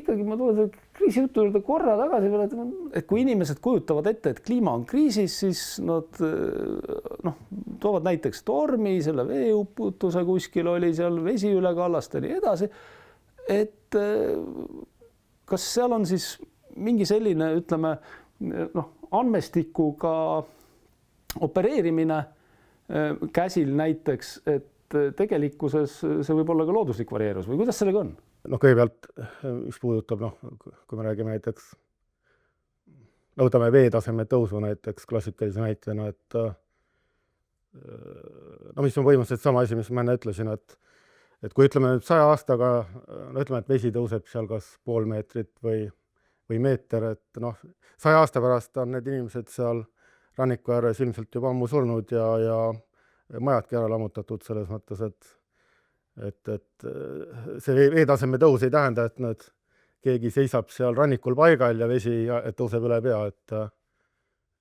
ikkagi ma tulen kriisijutu juurde korra tagasi, et kui inimesed kujutavad ette, et kliima on kriisis, siis nad toovad näiteks tormi, selle veeuputuse kuskil oli seal, vesi üle kallast ja nii edasi. Et kas seal on siis mingi selline, ütleme, andmestikuga opereerimine käsil näiteks, et tegelikkuses see võib olla ka looduslik varieerus või kuidas sellega on? Kõigepealt, mis puudutab, kui me räägime näiteks, võtame veetaseme tõusu näiteks klassikalise näitena, et mis on põhimõtteliselt sama asi, mis ma enne ütlesin, et kui ütleme 100 aastaga, ütleme, et vesi tõuseb seal kas pool meetrit või meeter, et 100 aasta pärast on need inimesed seal ranniku ääres ilmselt juba ammu surnud ja majadki ära lammutatud selles mõttes, et see veetaseme tõus ei tähenda, et keegi seisab seal rannikul paigal ja vesi tõuseb üle pea,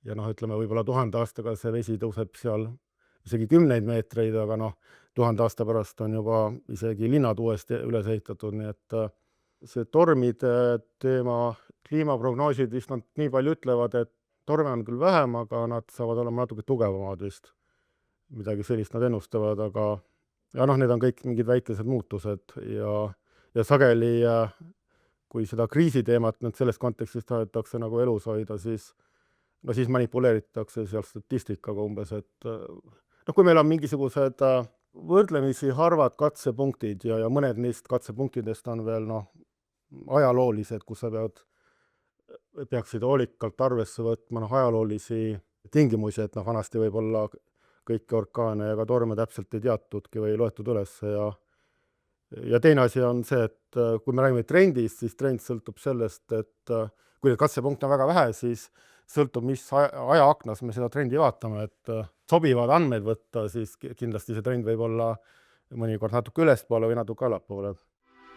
ja ütleme, võib-olla 1000 aastaga see vesi tõuseb seal isegi 10 meetreid, aga 1000 aasta pärast on juba isegi linnad uuesti üles ehitatud, nii et see tormide teema, kliimaprognoosid vist nad nii palju ütlevad, et torme on küll vähem, aga nad saavad olema natuke tugevamad vist. Midagi sellist nad ennustavad, aga need on kõik mingid väikesed muutused ja sageli, kui seda kriisiteemat selles kontekstis tahetakse nagu elus hoida, siis manipuleeritakse seal statistikaga umbes, et kui meil on mingisugused võrdlemisi harvad katsepunktid ja mõned neist katsepunktidest on veel ajaloolised, kus sa peaksid hoolikalt arvesse võtma ajaloolisi tingimusi, et vanasti võib olla kõiki orkaane ja ka torme täpselt ei teatudki või loetud üles. Ja teine asi on see, et kui me räägime trendist, siis trend sõltub sellest, et kui katsepunkt on väga vähe, siis sõltub, mis ajaaknas me seda trendi vaatame, et sobivad andmeid võtta, siis kindlasti see trend võib olla mõnikord natuke ülespoole või natuke allapoole.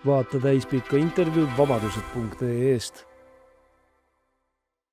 Vaata täispikka intervjuud vabadused.ee-st.